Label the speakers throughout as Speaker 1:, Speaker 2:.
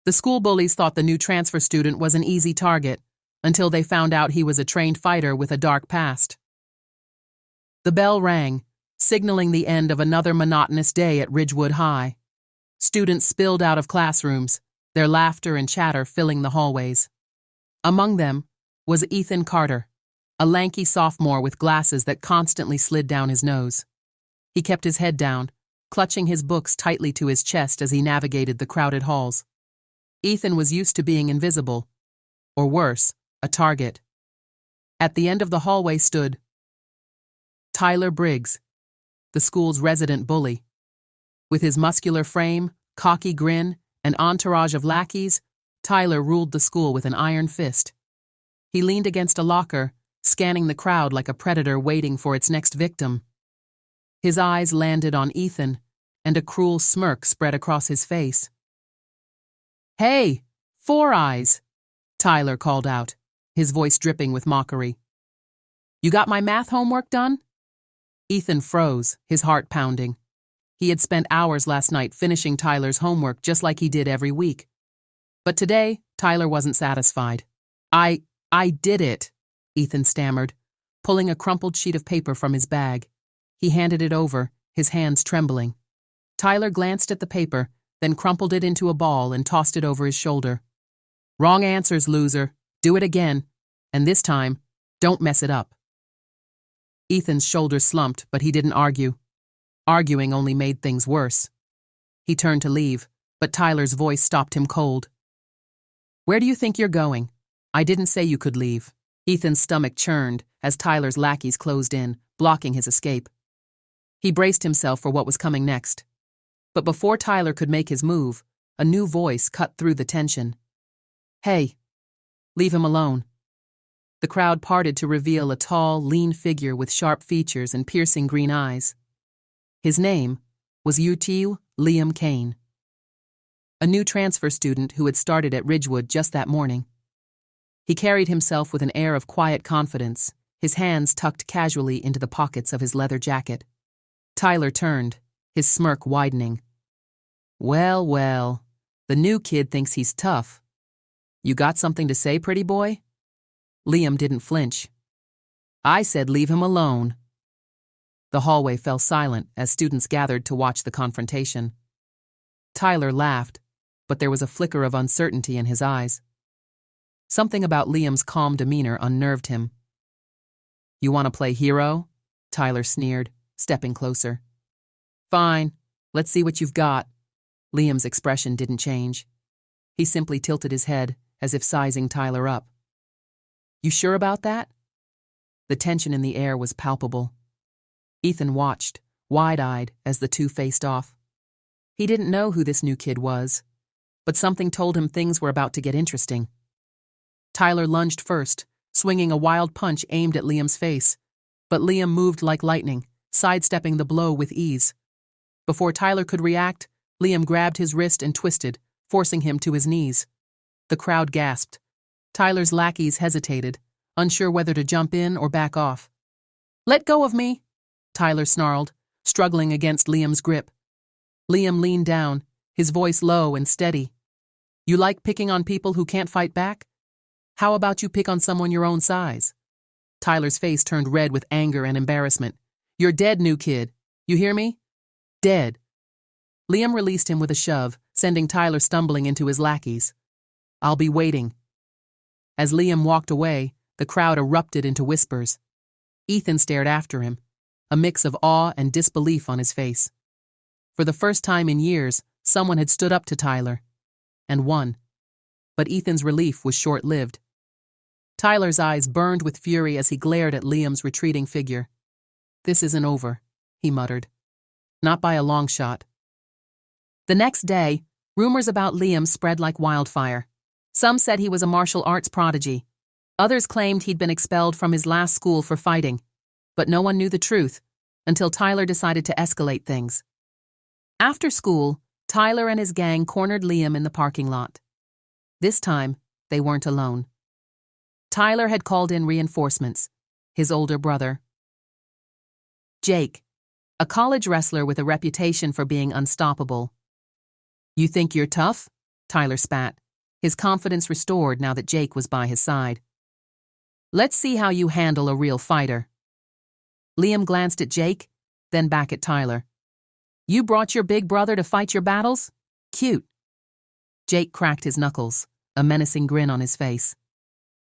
Speaker 1: The school bullies thought the new transfer student was an easy target, until they found out he was a trained fighter with a dark past. The bell rang, signaling the end of another monotonous day at Ridgewood High. Students spilled out of classrooms, their laughter and chatter filling the hallways. Among them was Ethan Carter, a lanky sophomore with glasses that constantly slid down his nose. He kept his head down, clutching his books tightly to his chest as he navigated the crowded halls. Ethan was used to being invisible, or worse, a target. At the end of the hallway stood Tyler Briggs, the school's resident bully. With his muscular frame, cocky grin, and entourage of lackeys, Tyler ruled the school with an iron fist. He leaned against a locker, scanning the crowd like a predator waiting for its next victim. His eyes landed on Ethan, and a cruel smirk spread across his face. "Hey, Four Eyes," Tyler called out, his voice dripping with mockery. "You got my math homework done?" Ethan froze, his heart pounding. He had spent hours last night finishing Tyler's homework just like he did every week. But today, Tyler wasn't satisfied. I did it," Ethan stammered, pulling a crumpled sheet of paper from his bag. He handed it over, his hands trembling. Tyler glanced at the paper, then crumpled it into a ball and tossed it over his shoulder. "Wrong answers, loser. Do it again. And this time, don't mess it up." Ethan's shoulders slumped, but he didn't argue. Arguing only made things worse. He turned to leave, but Tyler's voice stopped him cold. "Where do you think you're going? I didn't say you could leave." Ethan's stomach churned as Tyler's lackeys closed in, blocking his escape. He braced himself for what was coming next. But before Tyler could make his move, a new voice cut through the tension. "Hey, leave him alone." The crowd parted to reveal a tall, lean figure with sharp features and piercing green eyes. His name was Liam Kane, a new transfer student who had started at Ridgewood just that morning. He carried himself with an air of quiet confidence, his hands tucked casually into the pockets of his leather jacket. Tyler turned, his smirk widening. Well, well, the new kid thinks he's tough. You got something to say, pretty boy?" Liam didn't flinch. "I said leave him alone." The hallway fell silent as students gathered to watch the confrontation. Tyler laughed, but there was a flicker of uncertainty in his eyes. Something about Liam's calm demeanor unnerved him. "You want to play hero?" Tyler sneered, stepping closer. "Fine, let's see what you've got." Liam's expression didn't change. He simply tilted his head, as if sizing Tyler up. "You sure about that?" The tension in the air was palpable. Ethan watched, wide-eyed, as the two faced off. He didn't know who this new kid was, but something told him things were about to get interesting. Tyler lunged first, swinging a wild punch aimed at Liam's face, but Liam moved like lightning, sidestepping the blow with ease. Before Tyler could react, Liam grabbed his wrist and twisted, forcing him to his knees. The crowd gasped. Tyler's lackeys hesitated, unsure whether to jump in or back off. "Let go of me," Tyler snarled, struggling against Liam's grip. Liam leaned down, his voice low and steady. "You like picking on people who can't fight back? How about you pick on someone your own size?" Tyler's face turned red with anger and embarrassment. "You're dead, new kid. You hear me? Dead." Liam released him with a shove, sending Tyler stumbling into his lackeys. "I'll be waiting." As Liam walked away, the crowd erupted into whispers. Ethan stared after him, a mix of awe and disbelief on his face. For the first time in years, someone had stood up to Tyler, and won. But Ethan's relief was short-lived. Tyler's eyes burned with fury as he glared at Liam's retreating figure. "This isn't over," he muttered. "Not by a long shot." The next day, rumors about Liam spread like wildfire. Some said he was a martial arts prodigy. Others claimed he'd been expelled from his last school for fighting. But no one knew the truth, until Tyler decided to escalate things. After school, Tyler and his gang cornered Liam in the parking lot. This time, they weren't alone. Tyler had called in reinforcements, his older brother, Jake, a college wrestler with a reputation for being unstoppable. "You think you're tough?" Tyler spat, his confidence restored now that Jake was by his side. Let's see how you handle a real fighter. Liam glanced at Jake, then back at Tyler. You brought your big brother to fight your battles? Cute. Jake cracked his knuckles, a menacing grin on his face.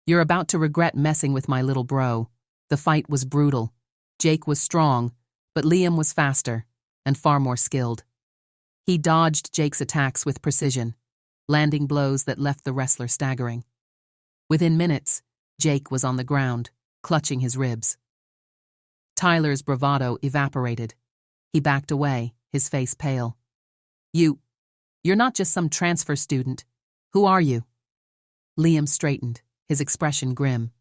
Speaker 1: You're about to regret messing with my little bro. The fight was brutal. Jake was strong, but Liam was faster and far more skilled. He dodged Jake's attacks with precision, landing blows that left the wrestler staggering. Within minutes, Jake was on the ground, clutching his ribs. Tyler's bravado evaporated. He backed away, his face pale. You're not just some transfer student. Who are you? Liam straightened, his expression grim.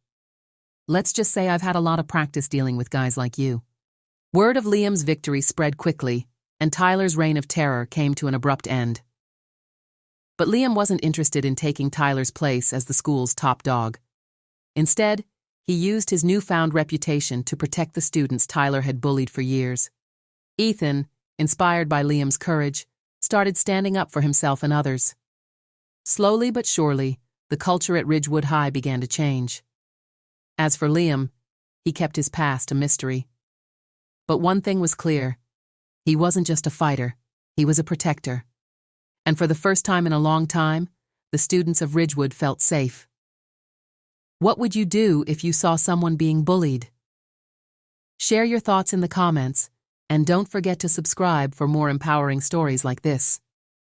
Speaker 1: Let's just say I've had a lot of practice dealing with guys like you. Word of Liam's victory spread quickly, and Tyler's reign of terror came to an abrupt end. But Liam wasn't interested in taking Tyler's place as the school's top dog. Instead, he used his newfound reputation to protect the students Tyler had bullied for years. Ethan, inspired by Liam's courage, started standing up for himself and others. Slowly but surely, the culture at Ridgewood High began to change. As for Liam, he kept his past a mystery. But one thing was clear. He wasn't just a fighter, he was a protector. And for the first time in a long time, the students of Ridgewood felt safe. What would you do if you saw someone being bullied? Share your thoughts in the comments, and don't forget to subscribe for more empowering stories like this.